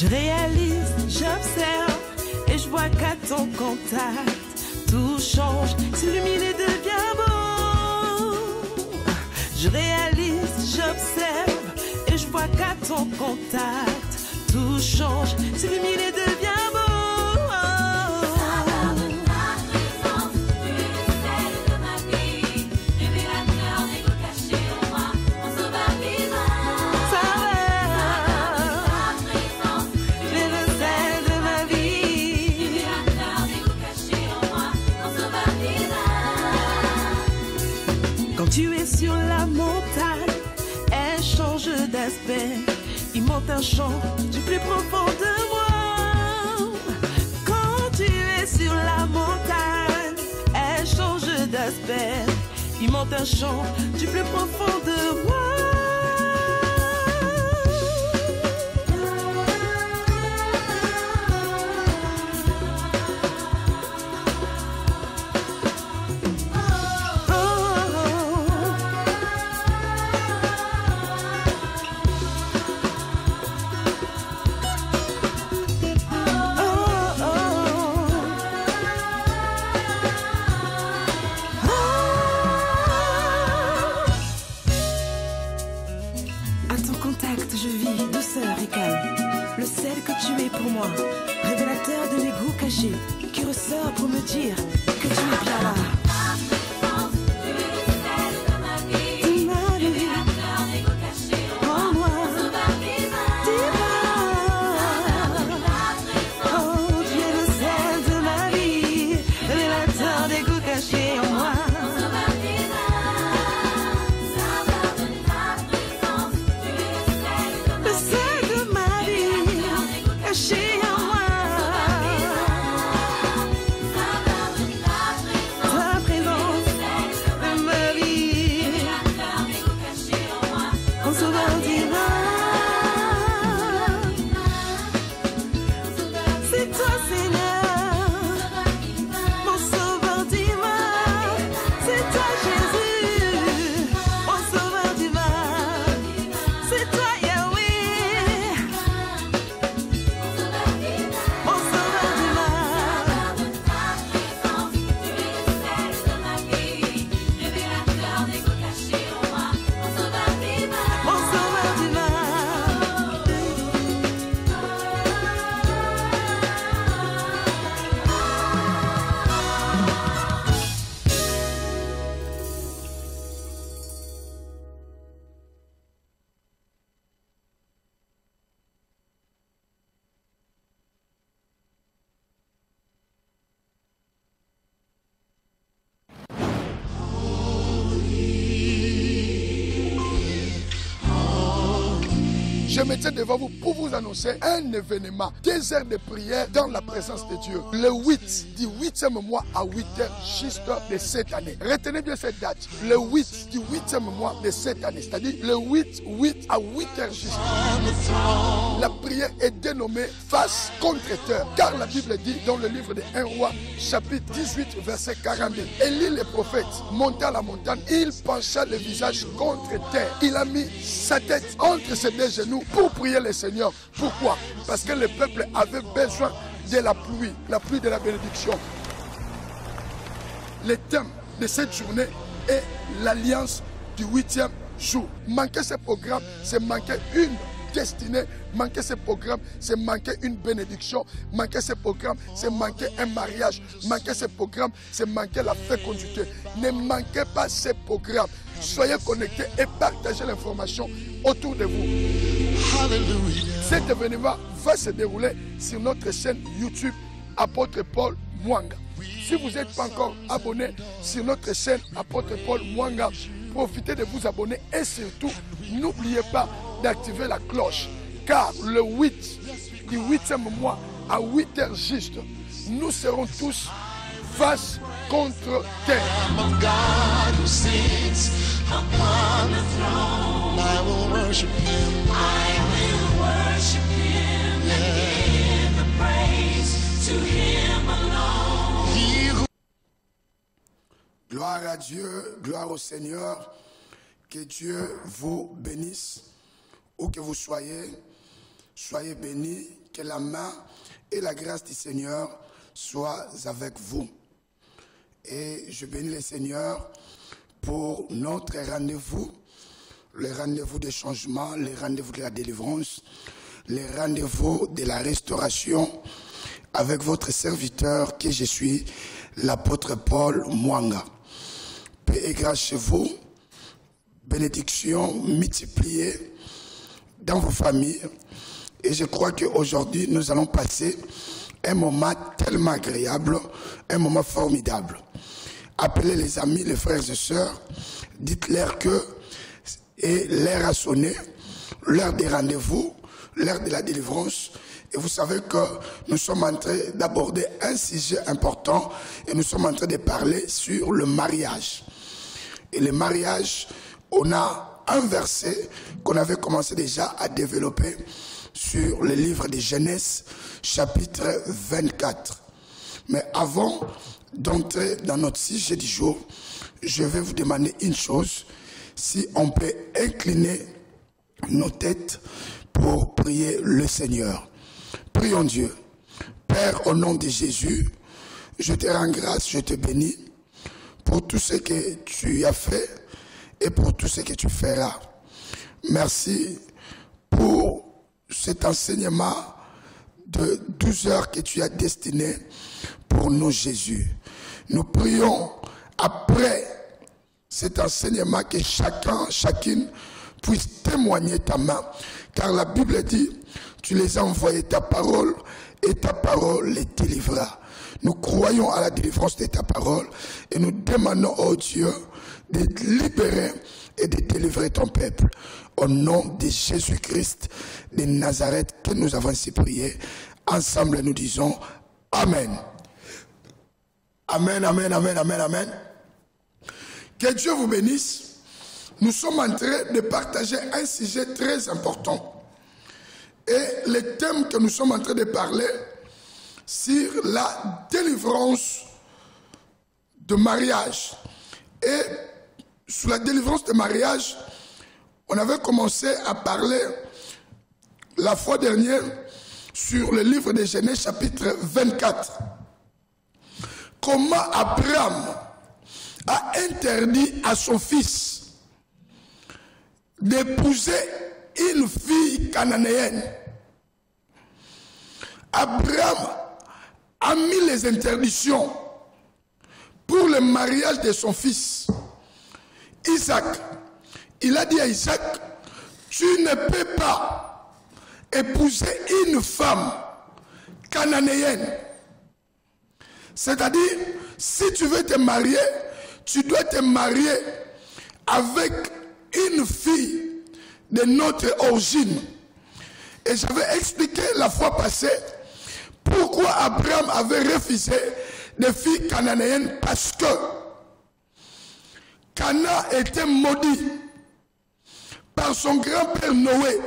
réalise, j'observe et je vois qu'à ton contact, tout change, s'illumine et devient beau. Je réalise, j'observe et je vois qu'à ton contact, tout change, s'illumine et devient beau. Tu es sur la montagne, elle change d'aspect. Il monte un chant du plus profond de moi. Quand tu es sur la montagne, elle change d'aspect. Il monte un chant du plus profond de moi. Révélateur de mes goûts cachés, qui ressort pour me dire que tu es bien là. Je me tiens devant vous pour vous annoncer un événement, 2 heures de prière dans la présence de Dieu. Le 8 du 8e mois à 8h juste de cette année. Retenez bien cette date. Le 8 du 8e mois de cette année, c'est-à-dire le 8 à 8h juste. La prière est dénommée face contre terre, car la Bible dit dans le livre de 1 Roi, chapitre 18, verset 42. Élie le prophète monta à la montagne, il pencha le visage contre terre. Il a mis sa tête entre ses 2 genoux pour prier le Seigneur. Pourquoi? Parce que le peuple avait besoin de la pluie de la bénédiction. Le thème de cette journée est l'alliance du 8e jour. Manquer ce programme, c'est manquer une destinée. Manquer ce programme, c'est manquer une bénédiction. Manquer ce programme, c'est manquer un mariage. Manquer ce programme, c'est manquer la fécondité. Ne manquez pas ce programme. Soyez connectés et partagez l'information autour de vous. Alléluia. Cet événement va se dérouler sur notre chaîne YouTube Apôtre Paul Mwanga. Si vous n'êtes pas encore abonné sur notre chaîne Apôtre Paul Mwanga, profitez de vous abonner et surtout, n'oubliez pas d'activer la cloche. Car le 8 du 8e mois à 8h juste, nous serons tous face contre terre. Gloire à Dieu, gloire au Seigneur. Que Dieu vous bénisse. Où que vous soyez, soyez bénis. Que la main et la grâce du Seigneur soient avec vous. Et je bénis le Seigneur pour notre rendez-vous, le rendez-vous des changements, le rendez-vous de la délivrance, le rendez-vous de la restauration avec votre serviteur que je suis, l'apôtre Paul Mwanga. Paix et grâce chez vous, bénédictions multipliées dans vos familles. Et je crois qu'aujourd'hui, nous allons passer un moment tellement agréable, un moment formidable. Appelez les amis, les frères et sœurs, dites-leur que l'heure a sonné, l'heure des rendez-vous, l'heure de la délivrance. Et vous savez que nous sommes en train d'aborder un sujet important et nous sommes en train de parler sur le mariage. Et le mariage, on a un verset qu'on avait commencé déjà à développer sur le livre de Genèse, chapitre 24. Mais avant d'entrer dans notre sujet du jour, je vais vous demander une chose, si on peut incliner nos têtes pour prier le Seigneur. Prions Dieu. Père, au nom de Jésus, je te rends grâce, je te bénis pour tout ce que tu as fait et pour tout ce que tu feras. Merci pour cet enseignement de 12 heures que tu as destiné pour nous, Jésus. Nous prions après cet enseignement que chacune puisse témoigner ta main. Car la Bible dit, tu les as envoyés ta parole et ta parole les délivrera. Nous croyons à la délivrance de ta parole et nous demandons, oh Dieu, de libérer et de délivrer ton peuple. Au nom de Jésus-Christ de Nazareth que nous avons ainsi prié, ensemble nous disons Amen. Amen, amen, amen, amen, amen. Que Dieu vous bénisse. Nous sommes en train de partager un sujet très important. Et le thème que nous sommes en train de parler sur la délivrance de mariage. Et sur la délivrance de mariage, on avait commencé à parler la fois dernière sur le livre de Genèse chapitre 24. Comment Abraham a interdit à son fils d'épouser une fille cananéenne. Abraham a mis les interdictions pour le mariage de son fils. Isaac, il a dit à Isaac, tu ne peux pas épouser une femme cananéenne. C'est-à-dire, si tu veux te marier, tu dois te marier avec une fille de notre origine. Et j'avais expliqué la fois passée pourquoi Abraham avait refusé des filles cananéennes, parce que Cana était maudit par son grand-père Noé.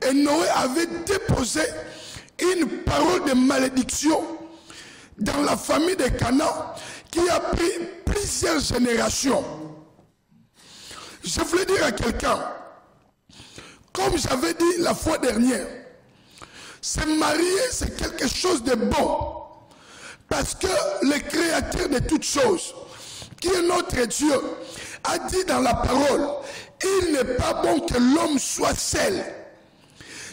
Et Noé avait déposé une parole de malédiction dans la famille de Cana qui a pris plusieurs générations. Je voulais dire à quelqu'un, comme j'avais dit la fois dernière, se marier c'est quelque chose de bon. Parce que le créateur de toutes choses, qui est notre Dieu, a dit dans la parole, il n'est pas bon que l'homme soit seul.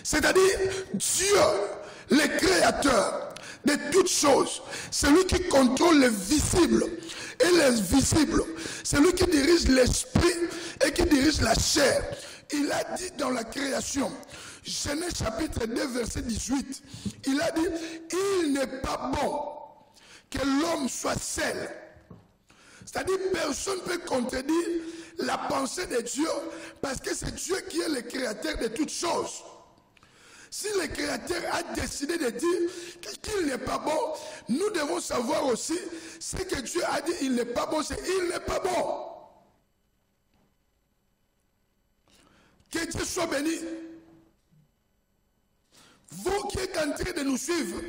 C'est-à-dire, Dieu, le créateur de toutes choses, celui qui contrôle le visible et l'invisible, celui qui dirige l'esprit et qui dirige la chair. Il a dit dans la création, Genèse chapitre 2 verset 18, il a dit, il n'est pas bon que l'homme soit seul. C'est-à-dire, personne ne peut contredire la pensée de Dieu, parce que c'est Dieu qui est le créateur de toutes choses. Si le créateur a décidé de dire qu'il n'est pas bon, nous devons savoir aussi ce que Dieu a dit, il n'est pas bon, c'est il n'est pas bon. Que Dieu soit béni. Vous qui êtes en train de nous suivre,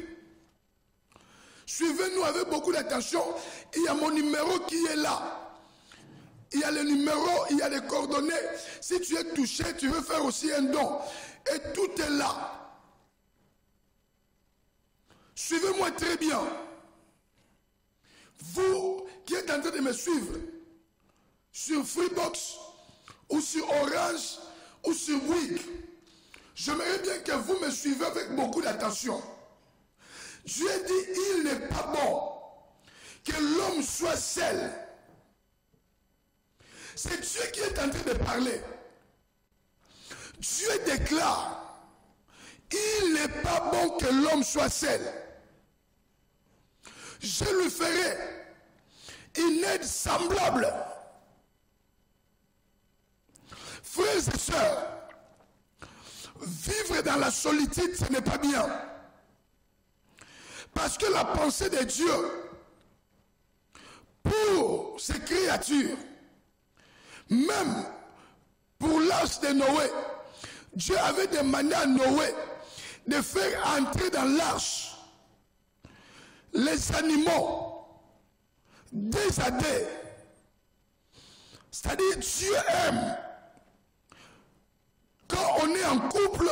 suivez-nous avec beaucoup d'attention. Il y a mon numéro qui est là. Il y a le numéro, il y a les coordonnées. Si tu es touché, tu veux faire aussi un don. Et tout est là. Suivez-moi très bien. Vous qui êtes en train de me suivre sur Freebox ou sur Orange ou sur Bouygues, j'aimerais bien que vous me suivez avec beaucoup d'attention. Dieu dit, il n'est pas bon que l'homme soit seul. C'est Dieu qui est en train de parler. Dieu déclare, il n'est pas bon que l'homme soit seul. Je lui ferai une aide semblable. Frères et sœurs, vivre dans la solitude, ce n'est pas bien. Parce que la pensée de Dieu pour ces créatures, même pour l'âge de Noé, Dieu avait demandé à Noé de faire entrer dans l'arche les animaux des adés. C'est-à-dire Dieu aime quand on est en couple,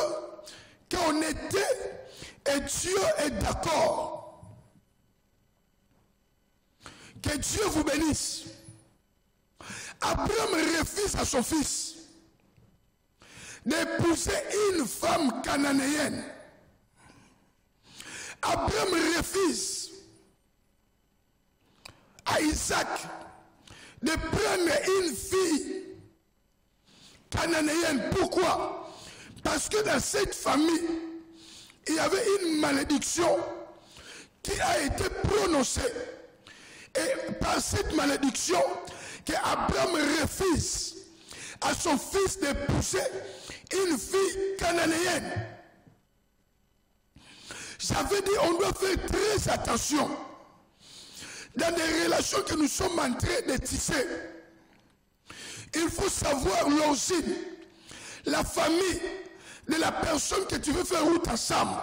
quand on était, et Dieu est d'accord. Que Dieu vous bénisse. Abraham refuse à son fils d'épouser une femme cananéenne. Abraham refuse à Isaac de prendre une fille cananéenne. Pourquoi? Parce que dans cette famille, il y avait une malédiction qui a été prononcée. Et par cette malédiction, que Abraham refuse à son fils d'épouser une fille cananéenne. J'avais dit, on doit faire très attention dans des relations que nous sommes en train de tisser. Il faut savoir l'origine, la famille de la personne que tu veux faire route ensemble.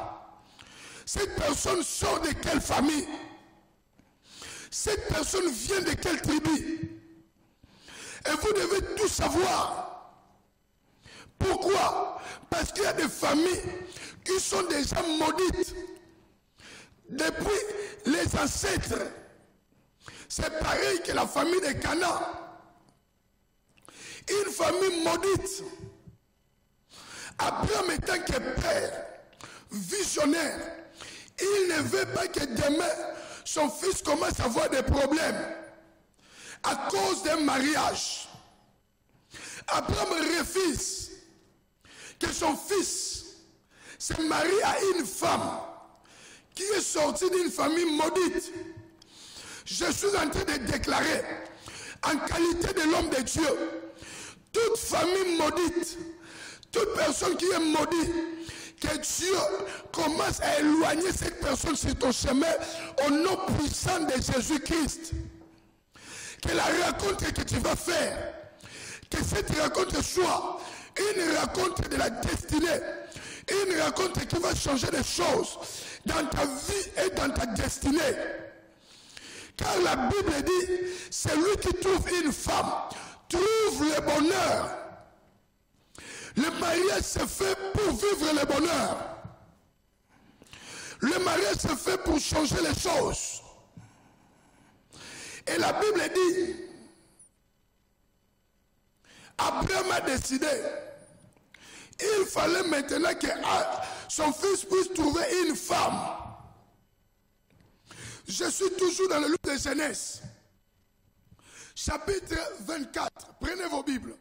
Cette personne sort de quelle famille? Cette personne vient de quelle tribu? Et vous devez tout savoir. Pourquoi? Parce qu'il y a des familles qui sont déjà maudites depuis les ancêtres. C'est pareil que la famille de Canaan. Une famille maudite. Abraham étant que père, visionnaire, il ne veut pas que demain son fils commence à avoir des problèmes à cause d'un mariage. Abraham refuse que son fils se marie à une femme qui est sortie d'une famille maudite. Je suis en train de déclarer, en qualité de l'homme de Dieu, toute famille maudite, toute personne qui est maudite, que Dieu commence à éloigner cette personne sur ton chemin au nom puissant de Jésus-Christ. Que la rencontre que tu vas faire, que cette rencontre soit une rencontre de la destinée, une rencontre qui va changer les choses dans ta vie et dans ta destinée. Car la Bible dit, celui qui trouve une femme trouve le bonheur. Le mariage se fait pour vivre le bonheur. Le mariage se fait pour changer les choses. Et la Bible dit, Abraham a décidé, il fallait maintenant que son fils puisse trouver une femme. Je suis toujours dans le livre de Genèse, chapitre 24. Prenez vos Bibles.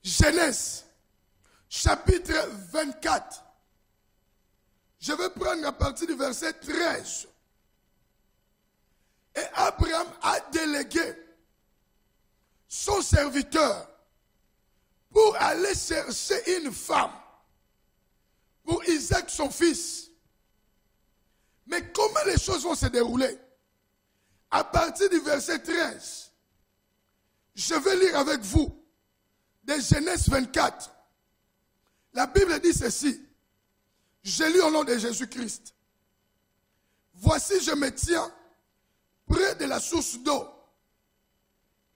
Genèse, chapitre 24. Je vais prendre à partir du verset 13. Et Abraham a délégué son serviteur pour aller chercher une femme pour Isaac son fils. Mais comment les choses vont se dérouler? À partir du verset 13, je vais lire avec vous de Genèse 24. La Bible dit ceci. Je lis au nom de Jésus-Christ. Voici, je me tiens près de la source d'eau.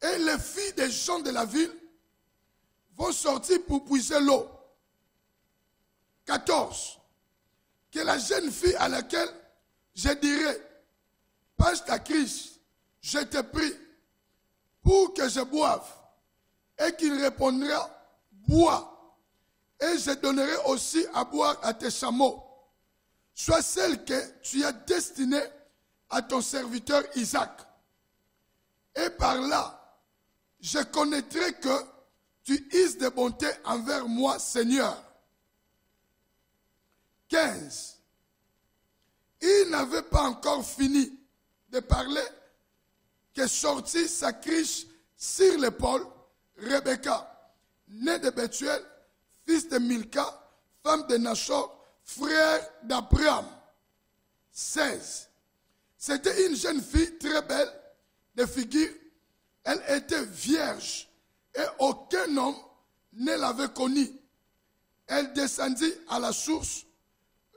Et les filles des gens de la ville vont sortir pour puiser l'eau. 14. que la jeune fille à laquelle je dirais, passe ta crise, je te prie pour que je boive, et qu'il répondra, bois, et je donnerai aussi à boire à tes chameaux, soit celle que tu as destinée à ton serviteur Isaac. Et par là, je connaîtrai que tu uses de bonté envers moi, Seigneur. 15. Il n'avait pas encore fini de parler que sortit sa criche sur l'épaule, Rebecca, née de Bethuel, fils de Milka, femme de Nachor, frère d'Abraham. 16. C'était une jeune fille très belle de figure. Elle était vierge et aucun homme ne l'avait connue. Elle descendit à la source,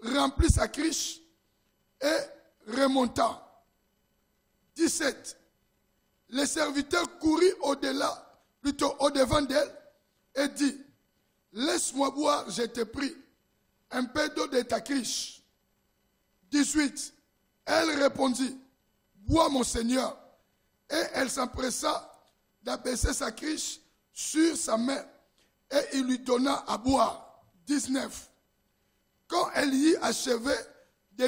remplit sa criche et remonta. 17. Le serviteur courut au-devant d'elle et dit, laisse-moi boire, je te prie, un peu d'eau de ta criche. 18. Elle répondit, bois mon Seigneur. Et elle s'empressa d'abaisser sa criche sur sa main et il lui donna à boire. 19. Quand elle y eut achevé de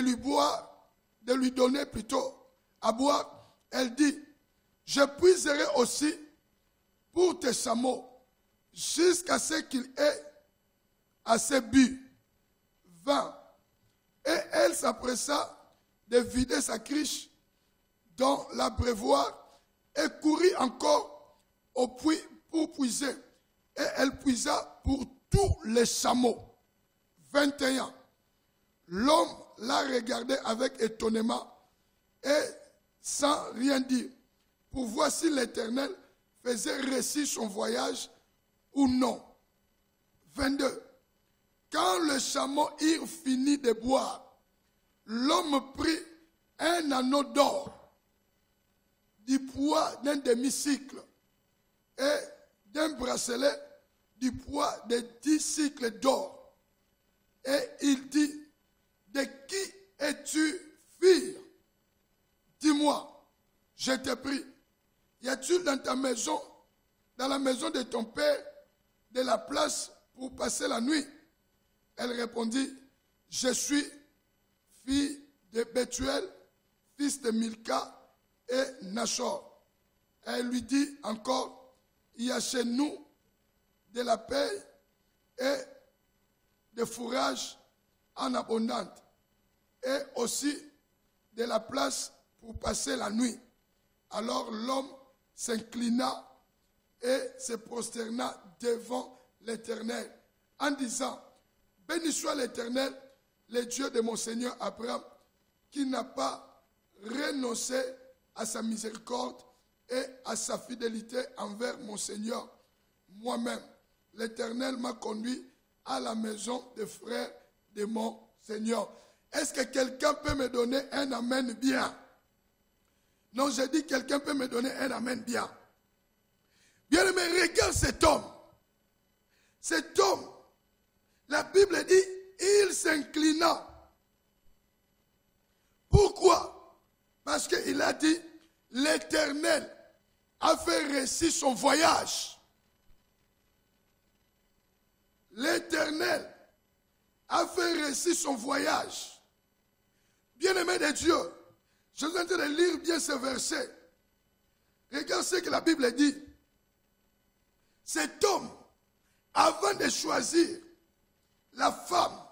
lui donner plutôt à boire, elle dit, je puiserai aussi pour tes chameaux jusqu'à ce qu'il ait assez bu. 20. Et elle s'empressa de vider sa criche dans l'abreuvoir et courut encore au puits pour puiser. Et elle puisa pour tous les chameaux. 21. L'homme la regardait avec étonnement et sans rien dire, pour voir si l'Éternel faisait réussir son voyage ou non. 22. Quand les chameaux eurent fini de boire, l'homme prit un anneau d'or du poids d'un demi-cycle et d'un bracelet du poids de 10 cycles d'or. Et il dit, de qui es-tu fille? Dis-moi, je te prie, y a-t-il dans ta maison, dans la maison de ton père, de la place pour passer la nuit? Elle répondit, je suis fille de Bethuel, fils de Milka et Nachor. Elle lui dit encore, il y a chez nous de la paix et de fourrage en abondance et aussi de la place pour passer la nuit. Alors l'homme s'inclina et se prosterna devant l'Éternel en disant, béni soit l'Éternel, le Dieu de mon Seigneur Abraham, qui n'a pas renoncé à sa miséricorde et à sa fidélité envers mon Seigneur. Moi-même, l'Éternel m'a conduit à la maison des frères de mon Seigneur. Est-ce que quelqu'un peut me donner un amen bien? Non, j'ai dit quelqu'un peut me donner un amen bien. Bien aimé, regarde cet homme. Cet homme, la Bible dit, il s'inclina. Pourquoi? Parce qu'il a dit, l'Éternel a fait réussir son voyage. L'Éternel a fait réussir son voyage. Bien-aimé de Dieu, je suis en train de lire bien ce verset. Regarde ce que la Bible dit. Cet homme, avant de choisir la femme,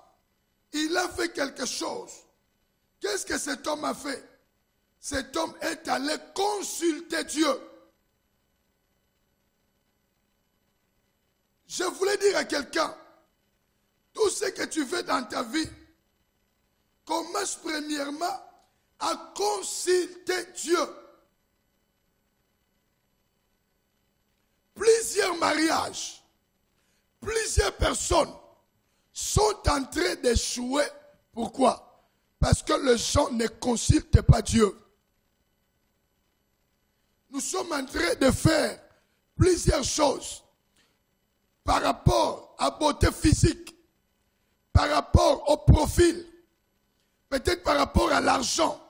il a fait quelque chose. Qu'est-ce que cet homme a fait? Cet homme est allé consulter Dieu. Je voulais dire à quelqu'un, tout ce que tu fais dans ta vie, commence premièrement à consulter Dieu. Plusieurs mariages, plusieurs personnes sont en train d'échouer. Pourquoi? Parce que les gens ne consultent pas Dieu. Nous sommes en train de faire plusieurs choses par rapport à la beauté physique, par rapport au profil, peut-être par rapport à l'argent,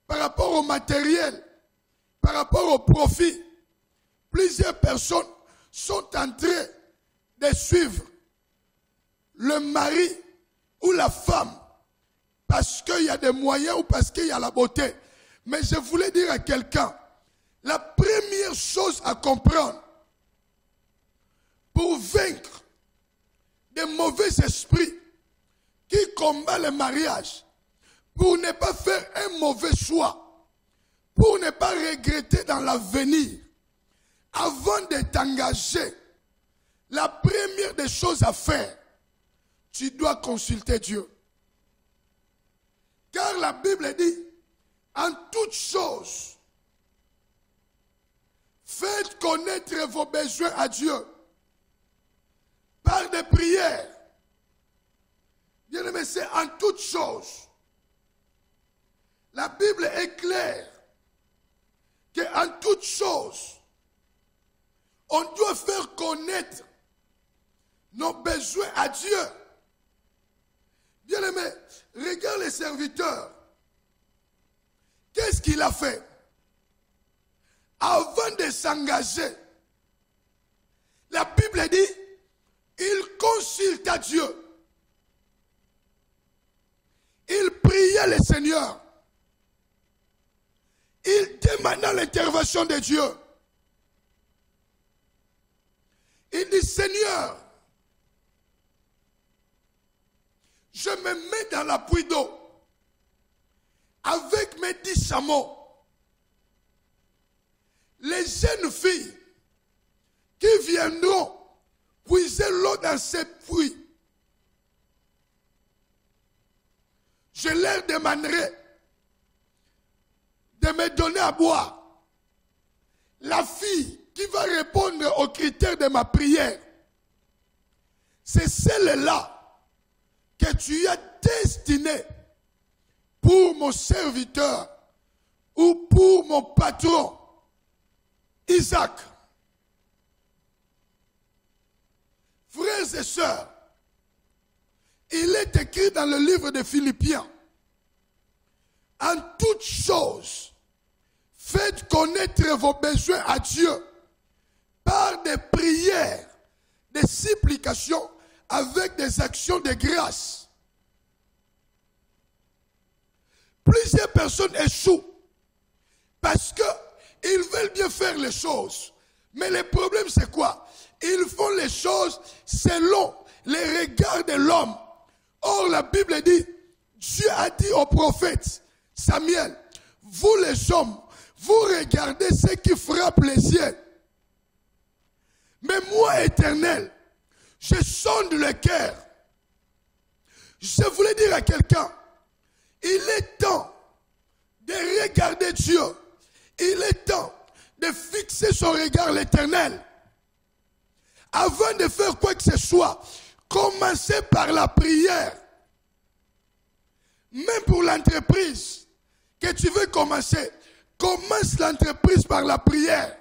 par rapport au matériel, par rapport au profit. Plusieurs personnes sont en train de suivre le mari ou la femme parce qu'il y a des moyens ou parce qu'il y a la beauté. Mais je voulais dire à quelqu'un, la première chose à comprendre pour vaincre des mauvais esprits qui combattent le mariage, pour ne pas faire un mauvais choix, pour ne pas regretter dans l'avenir, avant de t'engager, la première des choses à faire, tu dois consulter Dieu. Car la Bible dit, en toutes choses, faites connaître vos besoins à Dieu par des prières. Bien-aimé, c'est en toutes choses. La Bible est claire qu'en toutes choses, on doit faire connaître nos besoins à Dieu. Bien-aimé, regarde les serviteurs. Qu'est-ce qu'il a fait? Avant de s'engager, la Bible dit, il consulta Dieu. Il priait le Seigneur. Il demanda l'intervention de Dieu. Il dit, Seigneur, je me mets dans la pluie d'eau avec mes 10 chameaux. Les jeunes filles qui viendront puiser l'eau dans ces puits, je leur demanderai de me donner à boire. La fille qui va répondre aux critères de ma prière, c'est celle-là que tu as destinée pour mon serviteur ou pour mon patron, Isaac. Frères et sœurs, il est écrit dans le livre de Philippiens, en toutes choses, faites connaître vos besoins à Dieu par des prières, des supplications, avec des actions de grâce. Plusieurs personnes échouent parce qu'ils veulent bien faire les choses. Mais le problème c'est quoi? Ils font les choses selon les regards de l'homme. Or la Bible dit, Dieu a dit au prophète Samuel, vous les hommes, vous regardez ce qui frappe les yeux. Mais moi, Éternel, je sonde le cœur. Je voulais dire à quelqu'un, il est temps de regarder Dieu. Il est temps de fixer son regard l'Éternel. Avant de faire quoi que ce soit, commencez par la prière. Même pour l'entreprise que tu veux commencer, commence l'entreprise par la prière.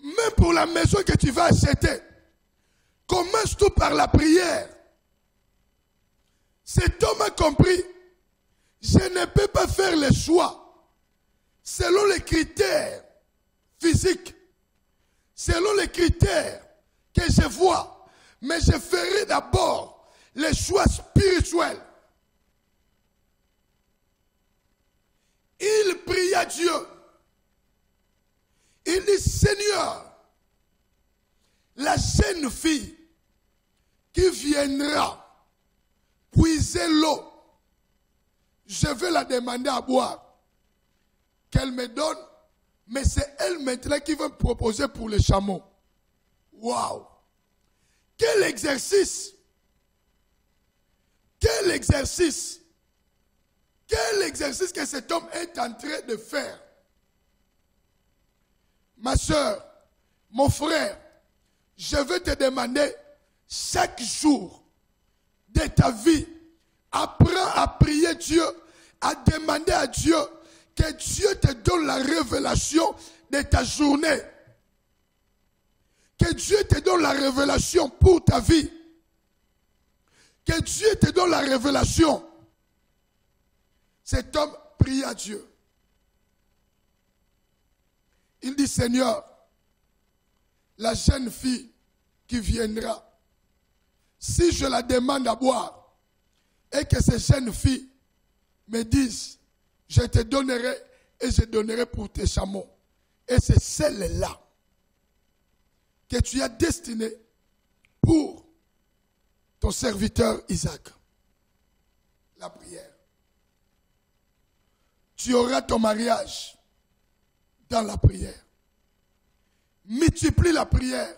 Même pour la maison que tu vas acheter, commence tout par la prière. Cet homme a compris, je ne peux pas faire le choix selon les critères physiques, selon les critères que je vois, mais je ferai d'abord les choix spirituels. Il pria Dieu. Il dit, Seigneur, la jeune fille qui viendra puiser l'eau, je vais la demander à boire. Qu'elle me donne, mais c'est elle maintenant qui va me proposer pour les chameaux. Waouh! Quel exercice! Quel exercice! Quel exercice que cet homme est en train de faire! Ma soeur, mon frère, je vais te demander chaque jour de ta vie, apprends à prier Dieu, à demander à Dieu que Dieu te donne la révélation de ta journée. Que Dieu te donne la révélation pour ta vie. Que Dieu te donne la révélation. Cet homme prie à Dieu. Il dit, Seigneur, la jeune fille qui viendra, si je la demande à boire, et que ces jeunes filles me disent, je te donnerai et je donnerai pour tes chameaux. Et c'est celle-là que tu as destinée pour ton serviteur Isaac. La prière. Tu auras ton mariage dans la prière. Multiplie la prière.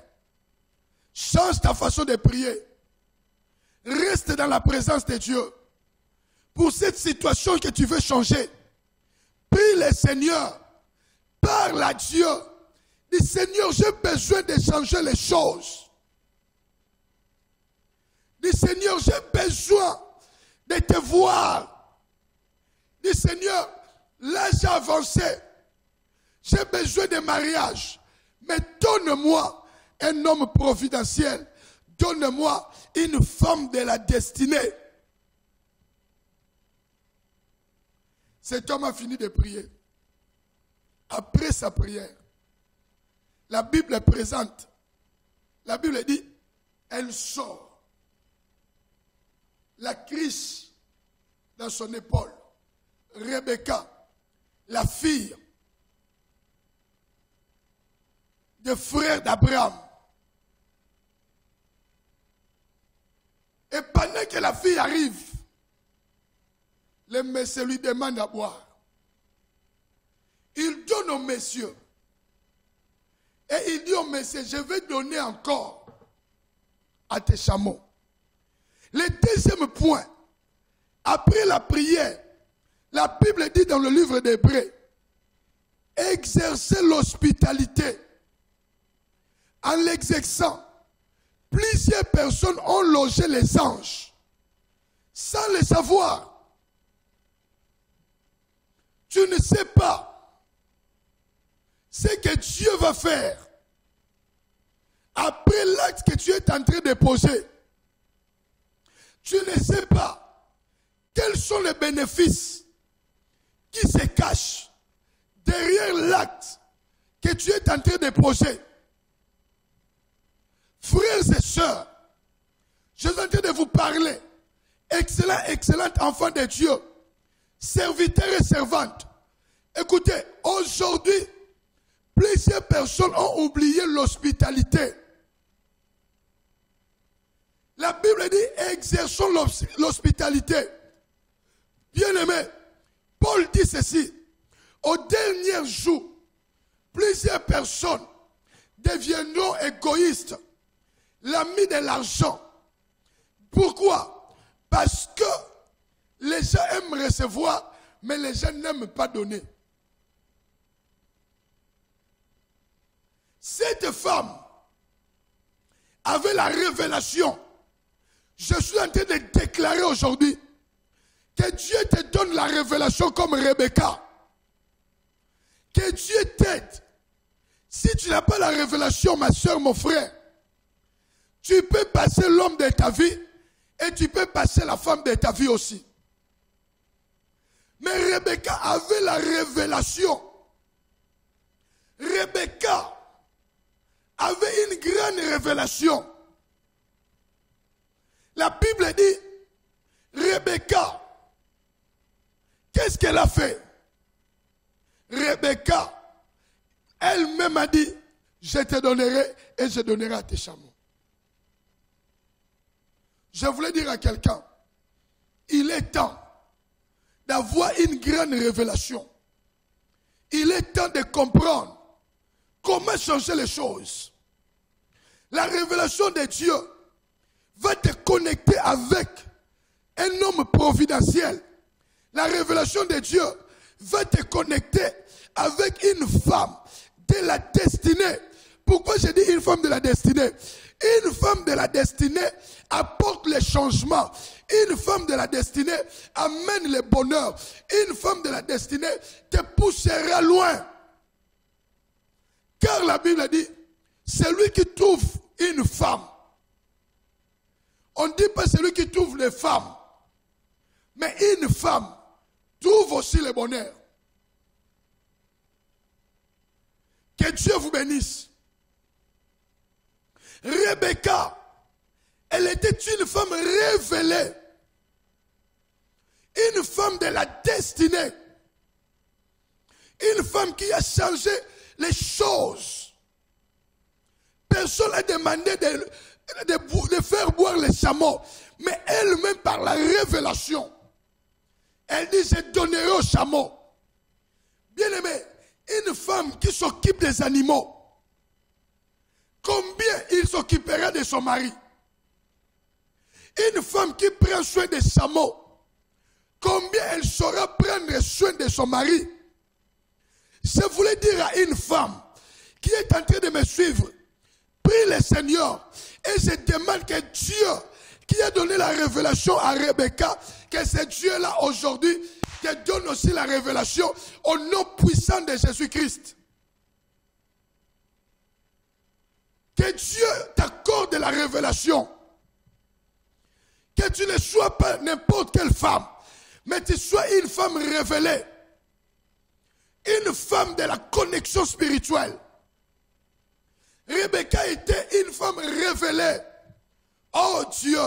Change ta façon de prier. Reste dans la présence de Dieu. Pour cette situation que tu veux changer, prie le Seigneur. Parle à Dieu. Dis, Seigneur, j'ai besoin de changer les choses. Dis, Seigneur, j'ai besoin de te voir. Dis, Seigneur, là j'ai avancé. J'ai besoin de mariage. Mais donne-moi un homme providentiel. Donne-moi une femme de la destinée. Cet homme a fini de prier. Après sa prière, la Bible est présente. La Bible dit, elle sort. La crise dans son épaule. Rebecca, la fille de frère d'Abraham. Et pendant que la fille arrive, le monsieur lui demande à boire. Il donne au monsieur. Et il dit au monsieur, je vais donner encore à tes chameaux. Le deuxième point, après la prière, la Bible dit dans le livre d'Hébreux, exercer l'hospitalité. En l'exerçant, plusieurs personnes ont logé les anges sans le savoir. Tu ne sais pas ce que Dieu va faire après l'acte que tu es en train de poser. Tu ne sais pas quels sont les bénéfices qui se cachent derrière l'acte que tu es en train de poser. Frères et sœurs, je suis en train de vous parler. Excellent enfant de Dieu, serviteurs et servantes. Écoutez, aujourd'hui, plusieurs personnes ont oublié l'hospitalité. La Bible dit, exerçons l'hospitalité. Bien-aimé, Paul dit ceci. Au dernier jour, plusieurs personnes deviendront égoïstes, l'ami de l'argent. Pourquoi? Parce que les gens aiment recevoir, mais les gens n'aiment pas donner. Cette femme avait la révélation. Je suis en train de déclarer aujourd'hui que Dieu te donne la révélation comme Rebecca. Que Dieu t'aide. Si tu n'as pas la révélation, ma soeur, mon frère, tu peux passer l'homme de ta vie et tu peux passer la femme de ta vie aussi. Mais Rebecca avait la révélation. Rebecca avait une grande révélation. La Bible dit, Rebecca, qu'est-ce qu'elle a fait? Rebecca, elle-même a dit, je te donnerai et je donnerai à tes chameaux. Je voulais dire à quelqu'un, il est temps d'avoir une grande révélation. Il est temps de comprendre comment changer les choses. La révélation de Dieu va te connecter avec un homme providentiel. La révélation de Dieu va te connecter avec une femme de la destinée. Pourquoi je dis une femme de la destinée? Une femme de la destinée apporte le changement. Une femme de la destinée amène le bonheur. Une femme de la destinée te poussera loin. Car la Bible dit, celui qui trouve une femme On ne dit pas celui qui trouve les femmes. Mais une femme trouve aussi le bonheur. Que Dieu vous bénisse. Rebecca, elle était une femme révélée. Une femme de la destinée. Une femme qui a changé les choses. Personne n'a demandé de faire boire les chameaux. Mais elle-même, par la révélation, elle dit, je donnerai aux chameaux. Bien aimé, une femme qui s'occupe des animaux, combien il s'occupera de son mari? Une femme qui prend soin des chameaux, combien elle saura prendre soin de son mari? Je voulais dire à une femme qui est en train de me suivre, prie le Seigneur et je demande que Dieu qui a donné la révélation à Rebecca, que ce Dieu-là aujourd'hui te donne aussi la révélation au nom puissant de Jésus-Christ. Que Dieu t'accorde la révélation. Que tu ne sois pas n'importe quelle femme, mais tu sois une femme révélée. Une femme de la connexion spirituelle. Rebecca était une femme révélée. Oh Dieu,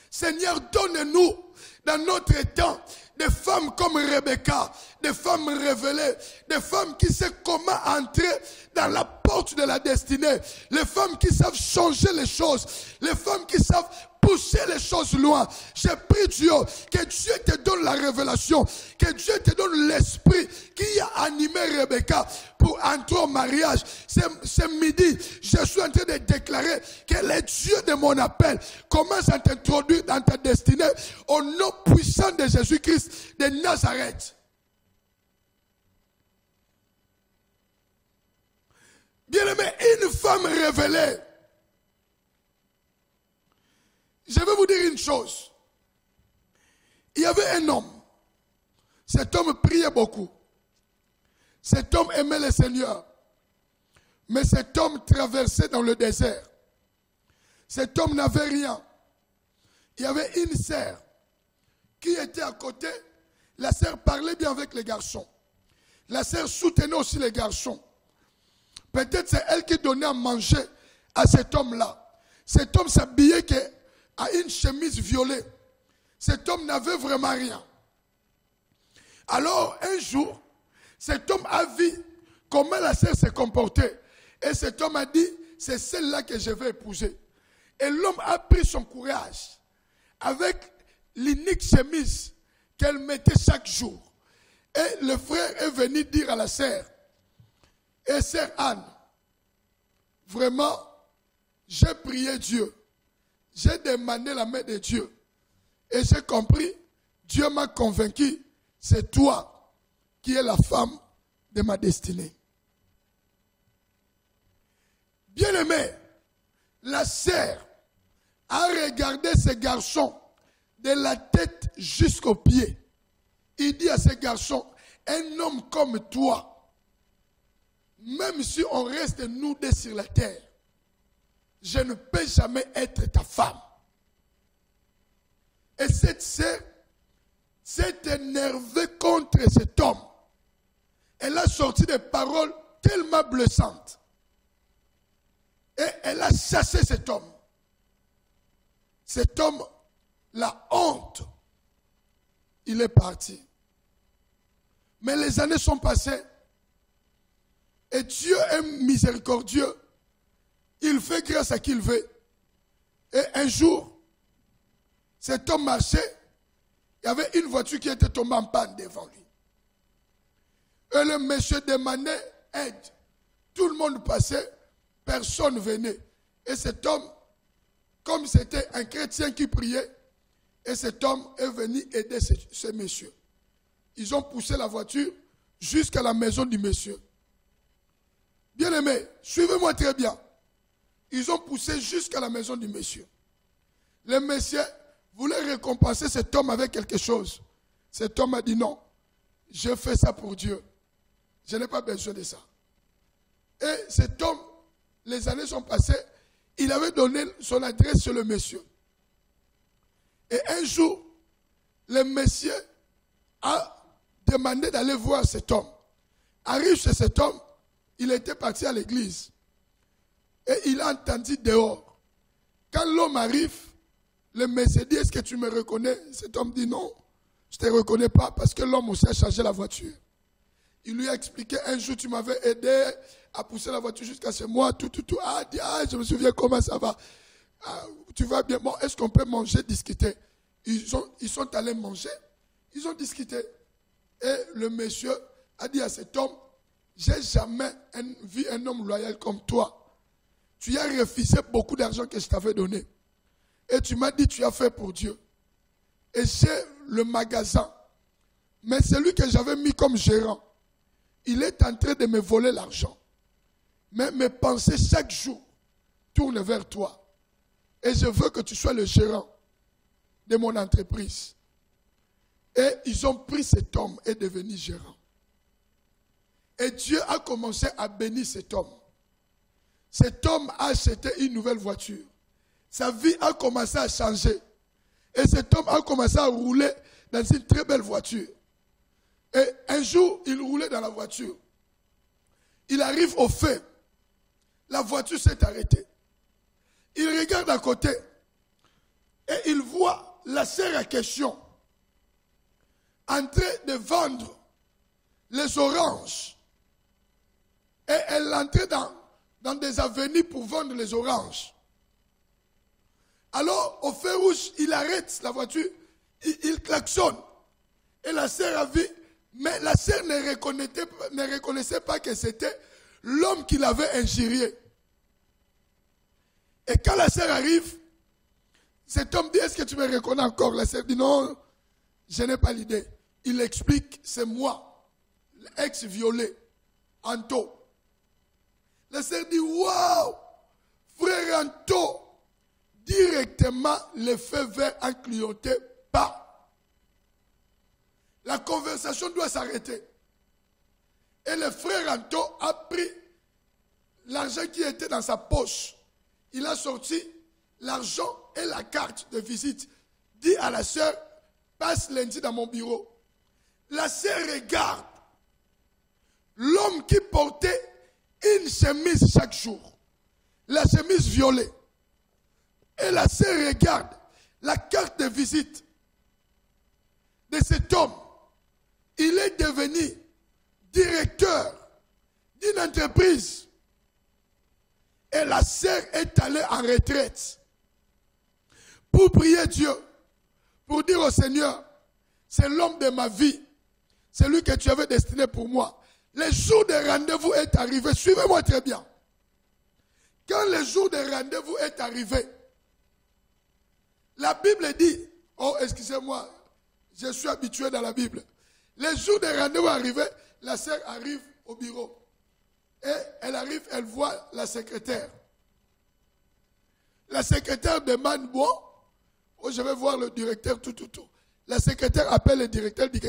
Seigneur, donne-nous dans notre temps des femmes comme Rebecca, des femmes révélées, des femmes qui savent comment entrer dans la porte de la destinée, les femmes qui savent changer les choses, les femmes qui savent pousser les choses loin. Je prie Dieu, que Dieu te donne la révélation, que Dieu te donne l'esprit qui a animé Rebecca pour entrer au mariage. Ce midi, je suis en train de déclarer que le Dieu de mon appel commence à t'introduire dans ta destinée au nom puissant de Jésus-Christ de Nazareth. Bien-aimé, une femme révélée. Je vais vous dire une chose. Il y avait un homme. Cet homme priait beaucoup. Cet homme aimait le Seigneur. Mais cet homme traversait dans le désert. Cet homme n'avait rien. Il y avait une sœur qui était à côté. La sœur parlait bien avec les garçons. La sœur soutenait aussi les garçons. Peut-être c'est elle qui donnait à manger à cet homme-là. Cet homme s'habillait à une chemise violet. Cet homme n'avait vraiment rien. Alors, un jour, cet homme a vu comment la sœur se comportait. Et cet homme a dit, c'est celle-là que je vais épouser. Et l'homme a pris son courage avec l'unique chemise qu'elle mettait chaque jour. Et le frère est venu dire à la sœur, et sœur Anne, vraiment, j'ai prié Dieu. J'ai demandé la main de Dieu. Et j'ai compris, Dieu m'a convaincu, c'est toi qui es la femme de ma destinée. Bien-aimé, la sœur a regardé ce garçon de la tête jusqu'aux pieds. Il dit à ce garçon, un homme comme toi, même si on reste nous deux sur la terre, je ne peux jamais être ta femme. Et cette sœur s'est énervée contre cet homme. Elle a sorti des paroles tellement blessantes. Et elle a chassé cet homme. Cet homme, la honte, il est parti. Mais les années sont passées. Et Dieu est miséricordieux. Il fait grâce à qui il veut. Et un jour, cet homme marchait. Il y avait une voiture qui était tombée en panne devant lui. Et le monsieur demandait aide. Tout le monde passait. Personne venait. Et cet homme, comme c'était un chrétien qui priait, et cet homme est venu aider ce monsieur. Ils ont poussé la voiture jusqu'à la maison du monsieur. Bien aimé, suivez-moi très bien. Ils ont poussé jusqu'à la maison du monsieur. Le monsieur voulait récompenser cet homme avec quelque chose. Cet homme a dit non, je fais ça pour Dieu. Je n'ai pas besoin de ça. Et cet homme, les années sont passées, il avait donné son adresse sur le monsieur. Et un jour, le monsieur a demandé d'aller voir cet homme. Arrive chez cet homme, il était parti à l'église. Et il a entendu dehors. Quand l'homme arrive, le monsieur dit, est-ce que tu me reconnais? Cet homme dit non, je ne te reconnais pas parce que l'homme aussi a chargé la voiture. Il lui a expliqué, un jour tu m'avais aidé à pousser la voiture jusqu'à chez moi, tout. Ah, je me souviens comment ça va. Ah, tu vas bien, bon, est-ce qu'on peut manger, discuter? Ils sont allés manger, ils ont discuté. Et le monsieur a dit à cet homme, j'ai jamais vu un homme loyal comme toi. Tu as refusé beaucoup d'argent que je t'avais donné. Et tu m'as dit, tu as fait pour Dieu. Et j'ai le magasin. Mais celui que j'avais mis comme gérant, il est en train de me voler l'argent. Mais mes pensées chaque jour tournent vers toi. Et je veux que tu sois le gérant de mon entreprise. Et ils ont pris cet homme et devenu gérant. Et Dieu a commencé à bénir cet homme. Cet homme a acheté une nouvelle voiture. Sa vie a commencé à changer. Et cet homme a commencé à rouler dans une très belle voiture. Et un jour, il roulait dans la voiture. Il arrive au feu. La voiture s'est arrêtée. Il regarde à côté. Et il voit la sœur en question en train de vendre les oranges. Et elle entrait dans des avenues pour vendre les oranges. Alors, au feu rouge, il arrête la voiture, il klaxonne. Et la sœur a vu, mais la sœur ne reconnaissait pas que c'était l'homme qui l'avait injurié. Et quand la sœur arrive, cet homme dit, est-ce que tu me reconnais encore? La sœur dit, non, je n'ai pas l'idée. Il explique, c'est moi, l'ex-violé, Anto. La sœur dit, waouh, frère Anto, directement le feu vert a clignoté, pas. La conversation doit s'arrêter. Et le frère Anto a pris l'argent qui était dans sa poche. Il a sorti l'argent et la carte de visite. Dit à la sœur, passe lundi dans mon bureau. La sœur regarde l'homme qui portait une chemise chaque jour. La chemise violet. Et la sœur regarde la carte de visite de cet homme. Il est devenu directeur d'une entreprise. Et la sœur est allée en retraite pour prier Dieu, pour dire au Seigneur, c'est l'homme de ma vie, c'est lui que tu avais destiné pour moi. Le jour de rendez-vous est arrivé, suivez-moi très bien. Quand le jour de rendez-vous est arrivé, la Bible dit, oh excusez-moi, je suis habitué dans la Bible. Le jour de rendez-vous est arrivé, la sœur arrive au bureau. Et elle arrive, elle voit la secrétaire. La secrétaire demande, bon, oh, je vais voir le directeur, tout. La secrétaire appelle le directeur dit,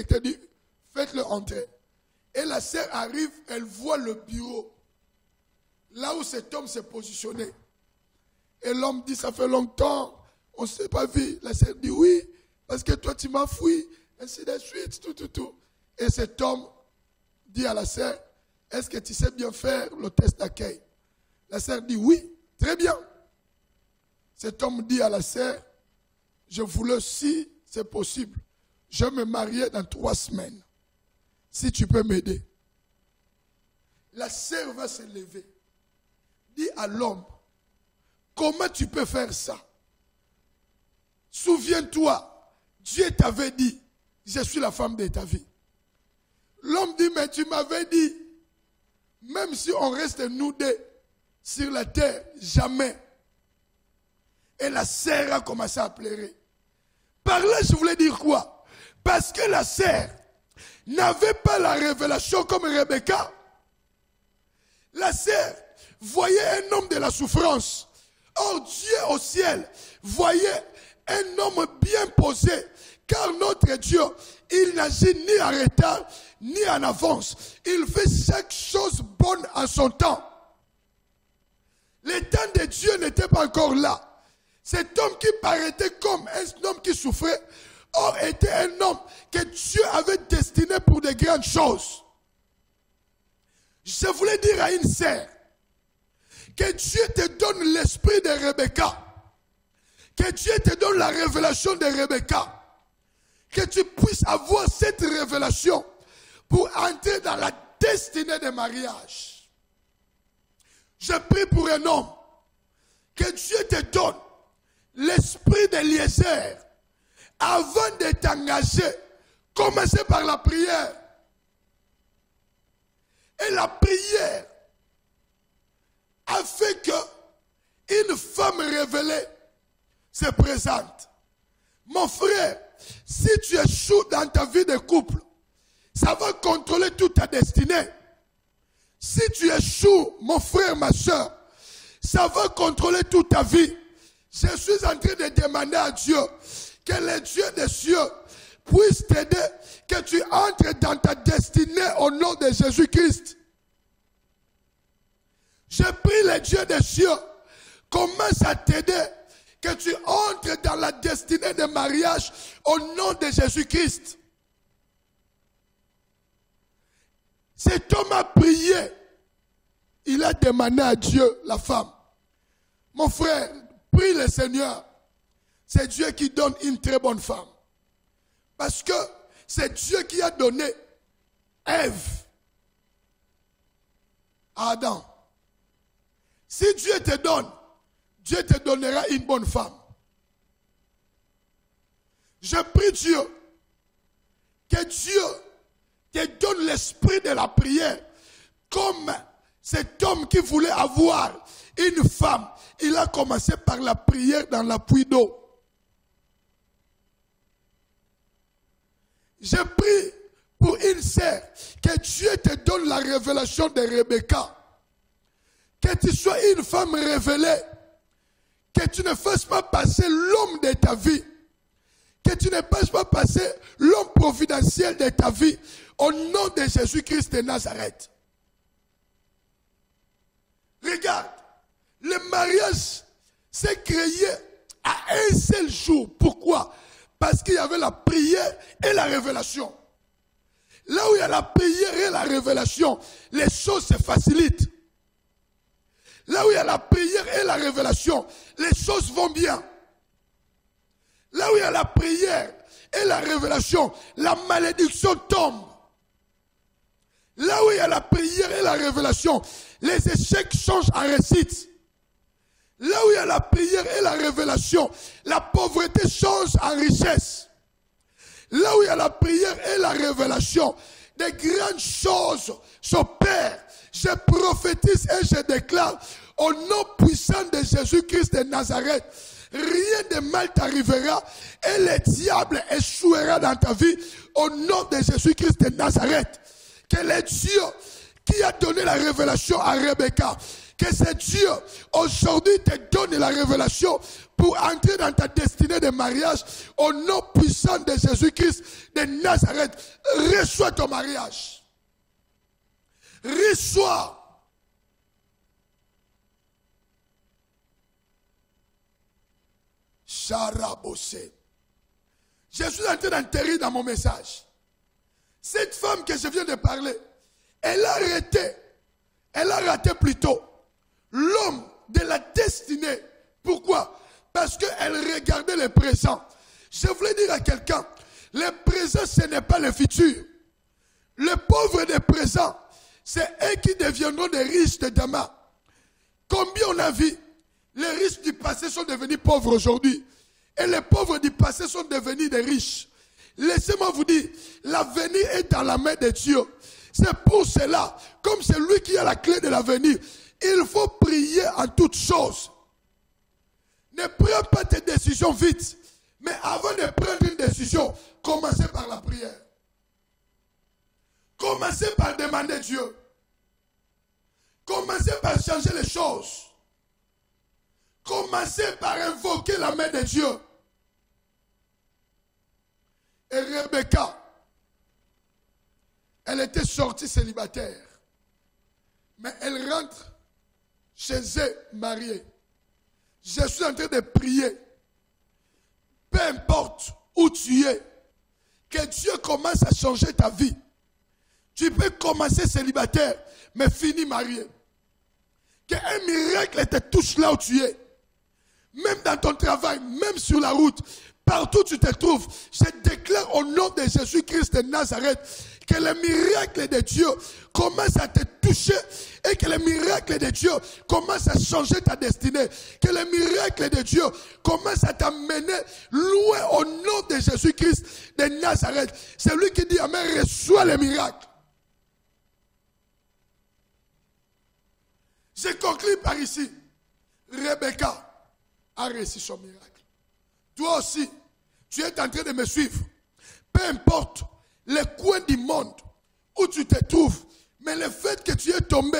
faites-le entrer. Et la sœur arrive, elle voit le bureau. Là où cet homme s'est positionné. Et l'homme dit, ça fait longtemps, on ne s'est pas vu. La sœur dit, oui, parce que toi tu m'as fui, ainsi de suite, tout. Et cet homme dit à la sœur, est-ce que tu sais bien faire le test d'accueil? La sœur dit, oui, très bien. Cet homme dit à la sœur, je voulais, si c'est possible, je vais me marier dans 3 semaines. Si tu peux m'aider. La sœur va se lever. Dit à l'homme, comment tu peux faire ça? Souviens-toi, Dieu t'avait dit, je suis la femme de ta vie. L'homme dit, mais tu m'avais dit, même si on reste nous deux sur la terre, jamais. Et la sœur a commencé à pleurer. Par là, je voulais dire quoi? Parce que la sœur n'avait pas la révélation comme Rebecca. La sœur voyait un homme de la souffrance. Or, Dieu au ciel voyait un homme bien posé. Car notre Dieu, il n'agit ni en retard, ni en avance. Il fait chaque chose bonne en son temps. Le temps de Dieu n'était pas encore là. Cet homme qui paraissait comme un homme qui souffrait, or était un homme que Dieu avait destiné pour de grandes choses. Je voulais dire à une sœur, que Dieu te donne l'esprit de Rebecca. Que Dieu te donne la révélation de Rebecca. Que tu puisses avoir cette révélation pour entrer dans la destinée de mariage. Je prie pour un homme. Que Dieu te donne l'esprit d'Eliezer. Avant de t'engager, commencez par la prière. Et la prière a fait qu'une femme révélée se présente. Mon frère, si tu échoues dans ta vie de couple, ça va contrôler toute ta destinée. Si tu échoues, mon frère, ma soeur, ça va contrôler toute ta vie. Je suis en train de demander à Dieu que le Dieu des cieux puisse t'aider, que tu entres dans ta destinée au nom de Jésus-Christ. Je prie le Dieu des cieux, commence à t'aider, que tu entres dans la destinée de mariage au nom de Jésus-Christ. Cet homme a prié, il a demandé à Dieu, la femme. Mon frère, prie le Seigneur. C'est Dieu qui donne une très bonne femme. Parce que c'est Dieu qui a donné Ève à Adam. Si Dieu te donne, Dieu te donnera une bonne femme. Je prie Dieu que Dieu te donne l'esprit de la prière. Comme cet homme qui voulait avoir une femme, il a commencé par la prière dans la puits d'eau. Je prie pour une sœur, que Dieu te donne la révélation de Rebecca. Que tu sois une femme révélée. Que tu ne fasses pas passer l'homme de ta vie. Que tu ne fasses pas passer l'homme providentiel de ta vie. Au nom de Jésus-Christ de Nazareth. Regarde, le mariage s'est créé à un seul jour. Pourquoi? Parce qu'il y avait la prière et la révélation. Là où il y a la prière et la révélation, les choses se facilitent. Là où il y a la prière et la révélation, les choses vont bien. Là où il y a la prière et la révélation, la malédiction tombe. Là où il y a la prière et la révélation, les échecs changent en réussite. Là où il y a la prière et la révélation, la pauvreté change en richesse. Là où il y a la prière et la révélation, des grandes choses s'opèrent. Je prophétise et je déclare au nom puissant de Jésus-Christ de Nazareth, rien de mal t'arrivera et le diable échouera dans ta vie au nom de Jésus-Christ de Nazareth. Que le Dieu qui a donné la révélation à Rebecca, que ce Dieu aujourd'hui te donne la révélation pour entrer dans ta destinée de mariage au nom puissant de Jésus-Christ de Nazareth. Reçois ton mariage. Reçois. Charabosé. Je suis en train d'enterrer dans mon message. Cette femme que je viens de parler, elle a raté plutôt l'homme de la destinée. Pourquoi? Parce qu'elle regardait le présent. Je voulais dire à quelqu'un, le présent ce n'est pas le futur. Les pauvres de présent, c'est eux qui deviendront des riches de demain. Combien on a vu? Les riches du passé sont devenus pauvres aujourd'hui. Et les pauvres du passé sont devenus des riches. Laissez-moi vous dire, l'avenir est dans la main de Dieu. C'est pour cela, comme c'est lui qui a la clé de l'avenir, il faut prier en toutes choses. Ne prends pas tes décisions vite. Mais avant de prendre une décision, commencez par la prière. Commencez par demander Dieu. Commencez par changer les choses. Commencez par invoquer la main de Dieu. Et Rebecca, elle était sortie célibataire. Mais elle rentre chez elle mariée. je suis en train de prier. Peu importe où tu es, que Dieu commence à changer ta vie. Tu peux commencer célibataire, mais finir marié. Qu'un miracle te touche là où tu es. Même dans ton travail, même sur la route, partout où tu te trouves, je déclare au nom de Jésus-Christ de Nazareth que le miracle de Dieu commence à te toucher et que le miracle de Dieu commence à changer ta destinée. Que le miracle de Dieu commence à t'amener loin au nom de Jésus-Christ de Nazareth. C'est lui qui dit Amen, reçois le miracle. Je conclue par ici. Rebecca a reçu son miracle. Toi aussi, tu es en train de me suivre. Peu importe le coin du monde où tu te trouves, mais le fait que tu es tombé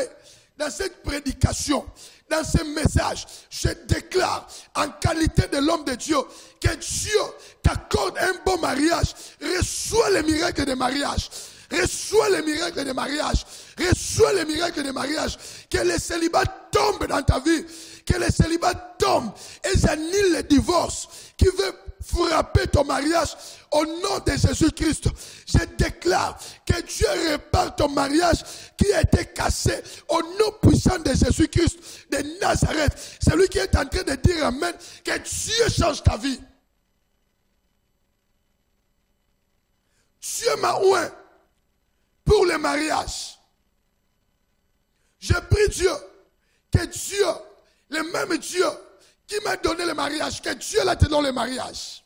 dans cette prédication, dans ce message, je déclare en qualité de l'homme de Dieu que Dieu t'accorde un bon mariage. Reçois le miracle de mariage. Reçois le miracle de mariage. Reçois le miracle de mariage. Que le célibat tombe dans ta vie. Que le célibat tombe et j'annule le divorce qui veut frapper ton mariage au nom de Jésus-Christ. Je déclare que Dieu répare ton mariage qui a été cassé au nom puissant de Jésus-Christ de Nazareth. C'est lui qui est en train de dire Amen, que Dieu change ta vie. Dieu m'a oint pour le mariage. Je prie Dieu, que Dieu, le même Dieu qui m'a donné le mariage, que Dieu l'a te donné le mariage.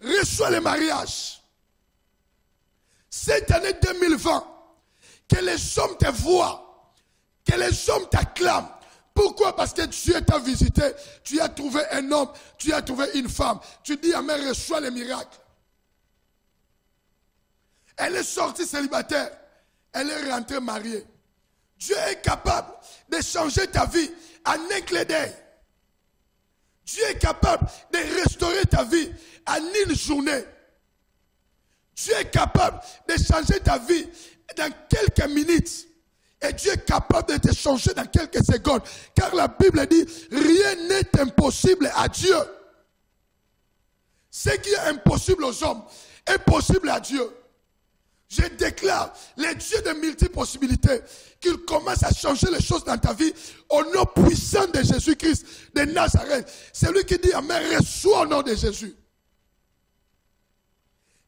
Reçois le mariage. Cette année 2020, que les hommes te voient, que les hommes t'acclament. Pourquoi? Parce que Dieu t'a visité, tu as trouvé un homme, tu as trouvé une femme. Tu dis Amen, reçois le miracle. Elle est sortie célibataire, elle est rentrée mariée. Dieu est capable de changer ta vie en un clin d'œil. Dieu est capable de restaurer ta vie en une journée. Dieu est capable de changer ta vie dans quelques minutes. Et Dieu est capable de te changer dans quelques secondes. Car la Bible dit, rien n'est impossible à Dieu. Ce qui est impossible aux hommes est possible à Dieu. Je déclare, le Dieu de multiples possibilités, qu'il commence à changer les choses dans ta vie au nom puissant de Jésus-Christ de Nazareth. C'est lui qui dit Amen, reçois au nom de Jésus.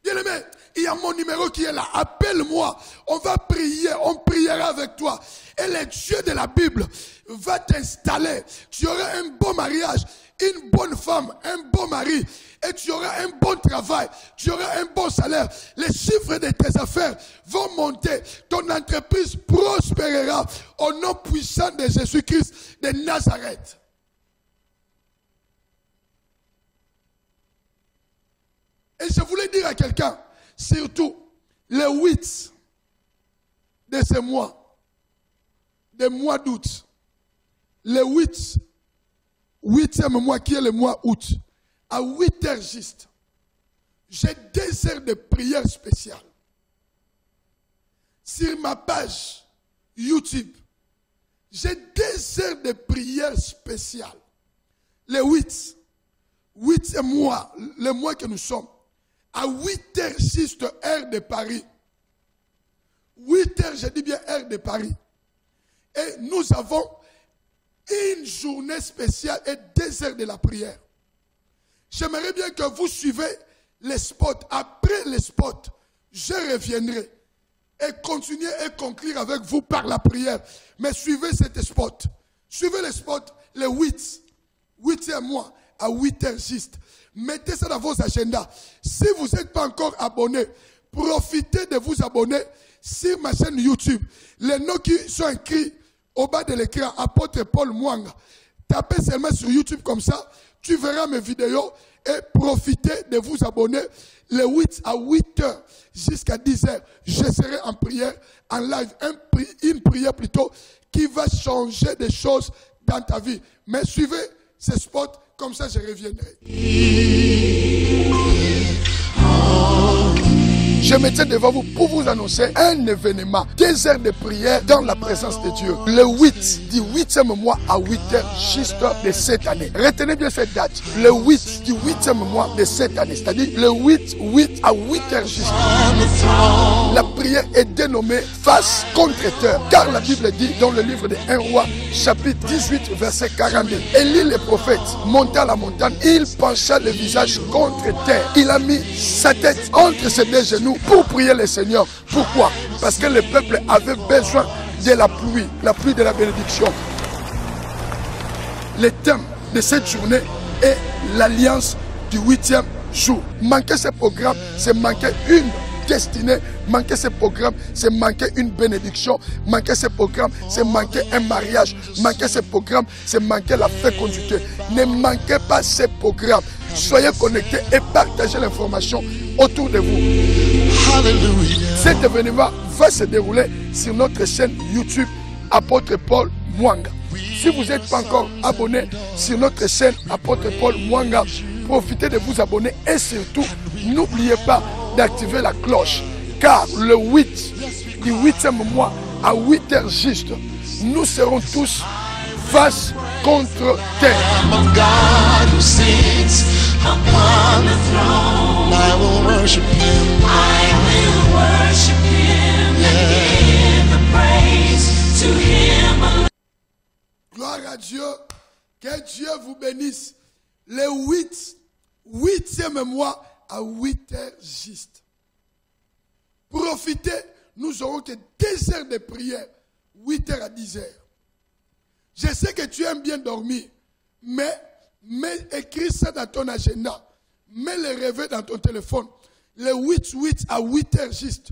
Bien-aimé, il y a mon numéro qui est là. Appelle-moi, on va prier, on priera avec toi. Et le Dieu de la Bible va t'installer. Tu auras un bon mariage, une bonne femme, un bon mari. Et tu auras un bon travail, tu auras un bon salaire. Les chiffres de tes affaires vont monter. Ton entreprise prospérera au nom puissant de Jésus-Christ de Nazareth. Et je voulais dire à quelqu'un, surtout le 8 de ce mois, le mois d'août, le 8e mois qui est le mois août, à 8 heures juste, j'ai 2 heures de prière spéciale. Sur ma page YouTube, j'ai 2 heures de prière spéciale. Le 8e mois, le mois que nous sommes, à 8 heures juste, heure de Paris. 8 heures, je dis bien heure de Paris. Et nous avons une journée spéciale et 2 heures de la prière. J'aimerais bien que vous suivez les spots. Après les spots, je reviendrai et continuer et conclure avec vous par la prière. Mais suivez cet spot. Suivez les spots le 8e mois à 8 heures juste. Mettez ça dans vos agendas. Si vous n'êtes pas encore abonné, profitez de vous abonner sur ma chaîne YouTube. Les noms qui sont écrits au bas de l'écran, Apôtre Paul Mwanga. Tapez seulement sur YouTube comme ça. Tu verras mes vidéos et profitez de vous abonner le 8 à 8 heures jusqu'à 10 heures. Je serai en prière, en live, une prière plutôt qui va changer des choses dans ta vie. Mais suivez ce spot, comme ça je reviendrai. Je me tiens devant vous pour vous annoncer un événement. 2 heures de prière dans la présence de Dieu. Le 8 du 8e mois à 8h juste de cette année. Retenez bien cette date. Le 8 du 8e mois de cette année. C'est-à-dire le 8 à 8h juste. La prière est dénommée face contre terre. Car la Bible dit dans le livre de 1 Roi, chapitre 18, verset 42. Élie le prophète monta à la montagne. Il pencha le visage contre terre. Il a mis sa tête entre ses 2 genoux pour prier le Seigneur. Pourquoi? Parce que le peuple avait besoin de la pluie de la bénédiction. Le thème de cette journée est l'alliance du 8e jour. Manquer ce programme, c'est manquer une destinée. Manquer ce programme, c'est manquer une bénédiction. Manquer ce programme, c'est manquer un mariage. Manquer ce programme, c'est manquer la fécondité. Ne manquez pas ce programme. Soyez connectés et partagez l'information autour de vous. Hallelujah. Cet événement va se dérouler sur notre chaîne YouTube Apôtre Paul Mwanga. Si vous n'êtes pas encore abonné sur notre chaîne Apôtre Paul Mwanga, profitez de vous abonner et surtout, n'oubliez pas d'activer la cloche. Car le 8 du 8e mois à 8h juste, nous serons tous face contre terre. Gloire à Dieu, que Dieu vous bénisse. Le 8e mois à 8h juste. Profitez, nous aurons que 2 heures de prière, 8h à 10h. Je sais que tu aimes bien dormir, mais écris ça dans ton agenda. Mets le réveil dans ton téléphone. Le 8 à 8h juste,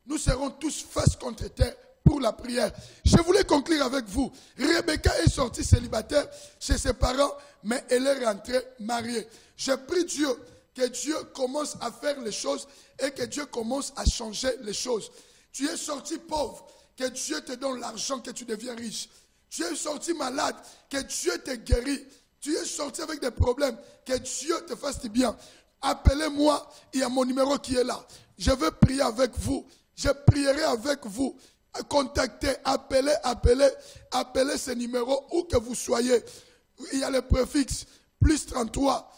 nous serons tous face contre terre pour la prière. Je voulais conclure avec vous. Rebecca est sortie célibataire chez ses parents, mais elle est rentrée mariée. Je prie Dieu que Dieu commence à faire les choses et que Dieu commence à changer les choses. Tu es sorti pauvre, que Dieu te donne l'argent, que tu deviens riche. Tu es sorti malade, que Dieu te guérit. Tu es sorti avec des problèmes, que Dieu te fasse du bien. Appelez-moi, il y a mon numéro qui est là. Je veux prier avec vous. Je prierai avec vous. Contactez, appelez ce numéro où que vous soyez. Il y a le préfixe plus 33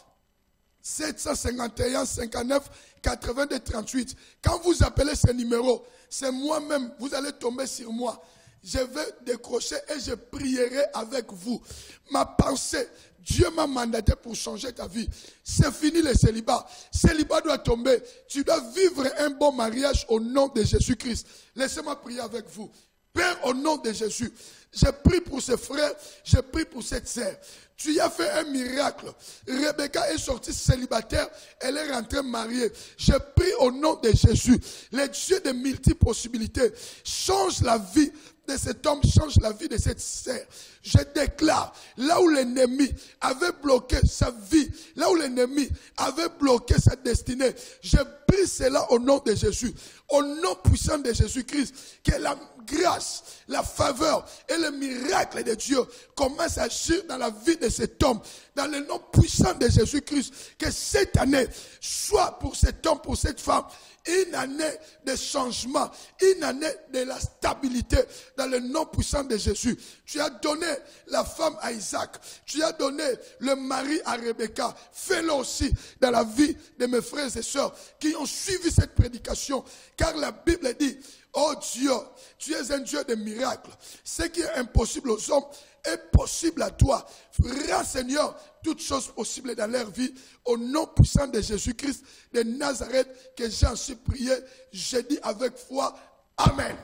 751 59 82 38. Quand vous appelez ce numéro, c'est moi-même, vous allez tomber sur moi. Je vais décrocher et je prierai avec vous. Ma pensée, Dieu m'a mandaté pour changer ta vie. C'est fini le célibat. Célibat doit tomber. Tu dois vivre un bon mariage au nom de Jésus-Christ. Laissez-moi prier avec vous. Père, au nom de Jésus, je prie pour ce frère, je prie pour cette sœur. Tu as fait un miracle. Rebecca est sortie célibataire, elle est rentrée mariée. Je prie au nom de Jésus. Le Dieu de multiples possibilités change la vie de cet homme, change la vie de cette sœur. Je déclare, là où l'ennemi avait bloqué sa vie, là où l'ennemi avait bloqué sa destinée, je prie cela au nom de Jésus. Au nom puissant de Jésus-Christ, que la grâce, la faveur et le miracle de Dieu commencent à agir dans la vie de cet homme. Dans le nom puissant de Jésus-Christ, que cette année soit pour cet homme, pour cette femme, une année de changement, une année de la stabilité dans le nom puissant de Jésus. Tu as donné la femme à Isaac, tu as donné le mari à Rebecca. Fais-le aussi dans la vie de mes frères et sœurs qui ont suivi cette prédication. Car la Bible dit, oh Dieu, tu es un Dieu de miracles. Ce qui est impossible aux hommes est possible à toi. Rends, Seigneur, toutes choses possibles dans leur vie. Au nom puissant de Jésus-Christ de Nazareth, que j'ai ainsi prié, j'ai dit avec foi, Amen.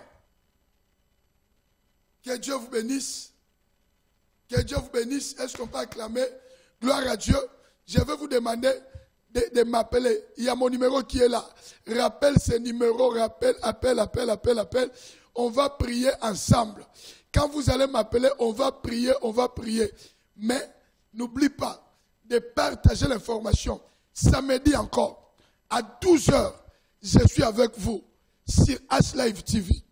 Que Dieu vous bénisse. Que Dieu vous bénisse. Est-ce qu'on peut acclamer? Gloire à Dieu. Je vais vous demander de m'appeler. Il y a mon numéro qui est là. Rappelle ce numéro, appelle. On va prier ensemble. Quand vous allez m'appeler, on va prier. Mais n'oublie pas de partager l'information. Samedi encore, à 12h, je suis avec vous sur H-Live TV.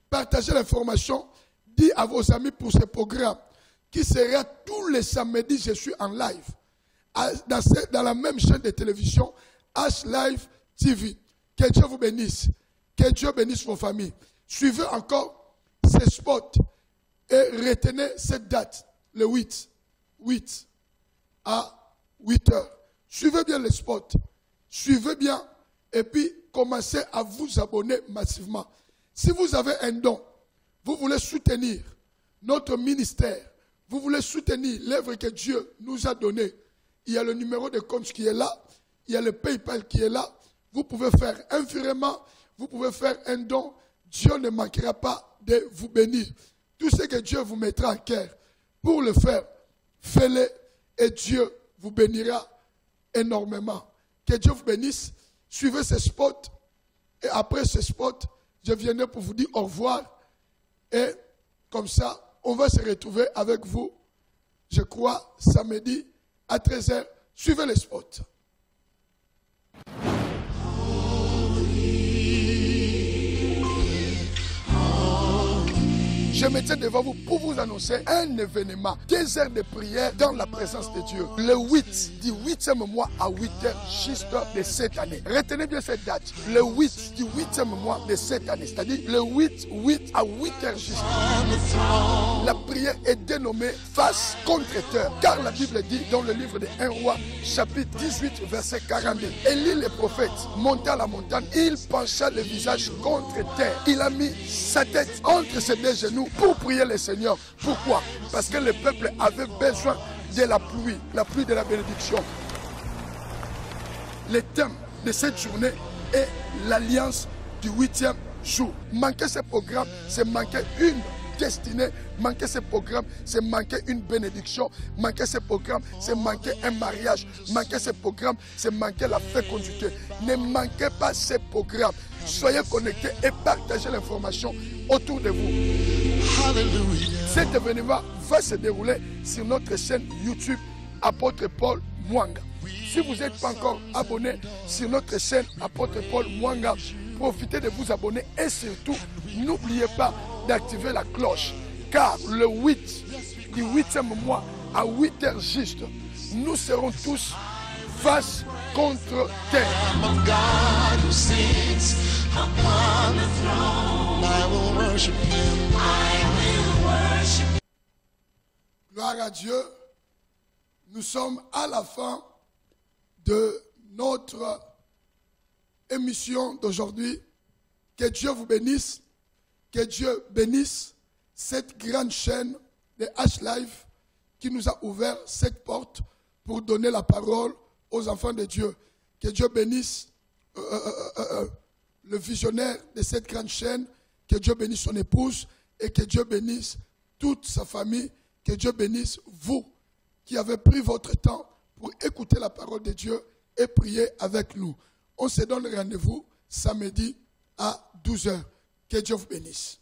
Partagez l'information. Dis à vos amis pour ce programme qui sera tous les samedis, je suis en live. Dans la même chaîne de télévision, H-Live TV. Que Dieu vous bénisse. Que Dieu bénisse vos familles. Suivez encore ces spots et retenez cette date, le 8 à 8 heures. Suivez bien les spots. Suivez bien et puis commencez à vous abonner massivement. Si vous avez un don, vous voulez soutenir notre ministère, vous voulez soutenir l'œuvre que Dieu nous a donnée, il y a le numéro de compte qui est là, il y a le PayPal qui est là, vous pouvez faire un virement, vous pouvez faire un don, Dieu ne manquera pas de vous bénir. Tout ce que Dieu vous mettra en cœur pour le faire, faites-le et Dieu vous bénira énormément. Que Dieu vous bénisse, suivez ce spot et après ce spot, je viendrai pour vous dire au revoir et comme ça, on va se retrouver avec vous, je crois, samedi à 13h. Suivez les spots. Je me tiens devant vous pour vous annoncer un événement, 2 heures de prière dans la présence de Dieu. Le 8, du 8e mois à 8h juste de cette année. Retenez bien cette date. Le 8 du 8e mois de cette année, c'est-à-dire le 8 à 8h juste. La prière est dénommée face contre terre, car la Bible dit dans le livre de 1 Roi, chapitre 18, verset 42. Élie le prophète monta à la montagne, il pencha le visage contre terre. Il a mis sa tête entre ses deux genoux pour prier le Seigneur. Pourquoi? Parce que le peuple avait besoin de la pluie de la bénédiction. Le thème de cette journée est l'alliance du 8e jour. Manquer ce programme, c'est manquer une destinée. Manquer ce programme, c'est manquer une bénédiction. Manquer ce programme, c'est manquer un mariage. Manquer ce programme, c'est manquer la fécondité. Ne manquez pas ce programme. Soyez connectés et partagez l'information autour de vous. Alléluia. Cet événement va se dérouler sur notre chaîne YouTube Apôtre Paul Mwanga. Si vous n'êtes pas encore abonné sur notre chaîne Apôtre Paul Mwanga, profitez de vous abonner et surtout, n'oubliez pas d'activer la cloche. Car le 8 du 8e mois à 8h juste, nous serons tous face contre terre. Gloire à Dieu. Nous sommes à la fin de notre émission d'aujourd'hui. Que Dieu vous bénisse. Que Dieu bénisse cette grande chaîne de H-Life qui nous a ouvert cette porte pour donner la parole aux enfants de Dieu. Que Dieu bénisse le visionnaire de cette grande chaîne. Que Dieu bénisse son épouse et que Dieu bénisse toute sa famille. Que Dieu bénisse vous qui avez pris votre temps pour écouter la parole de Dieu et prier avec nous. On se donne rendez-vous samedi à 12h. Que Dieu vous bénisse.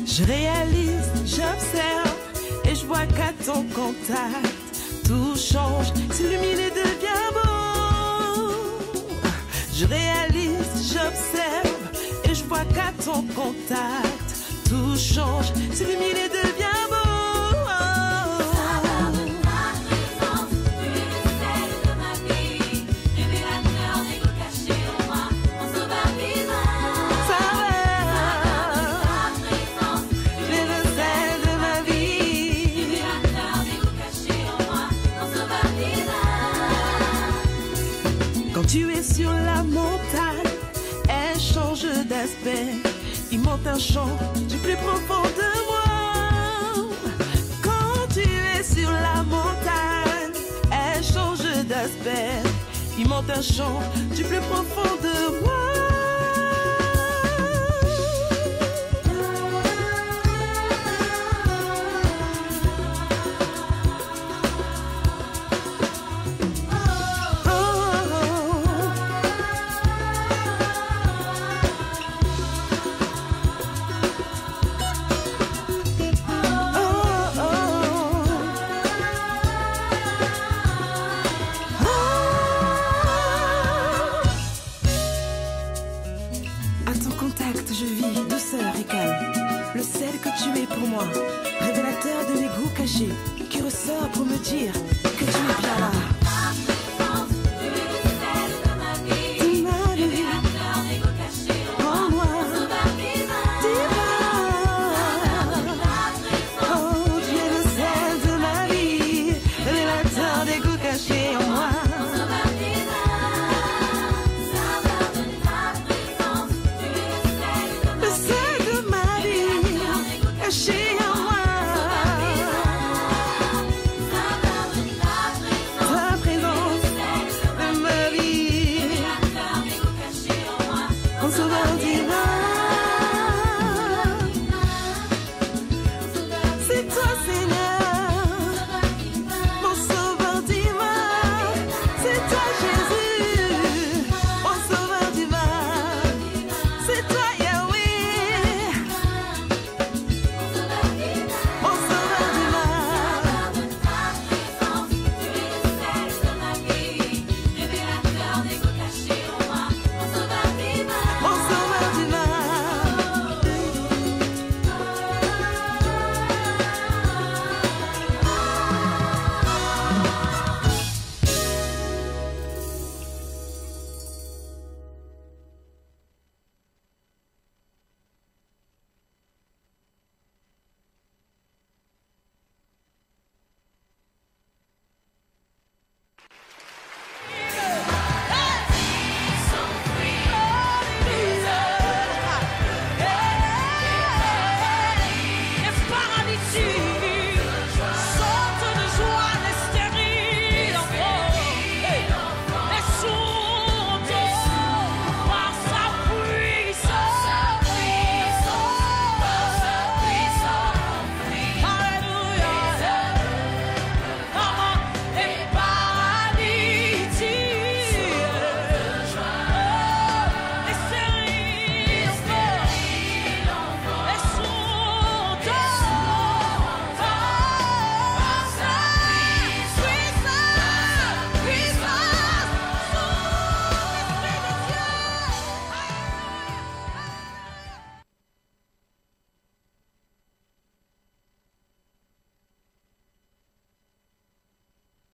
Je réalise, j'observe et je vois qu'à ton contact, tout change, s'illumine et devient beau. Je réalise, j'observe et je vois qu'à ton contact, tout change, s'illumine et devient beau. Tu es sur la montagne, elle change d'aspect. il monte un chant du plus profond de moi. Quand tu es sur la montagne, elle change d'aspect, il monte un chant du plus profond de moi. Je vis douceur et calme, le sel que tu es pour moi, révélateur de mes goûts cachés, qui ressort pour me dire que tu es bien là. On se va dire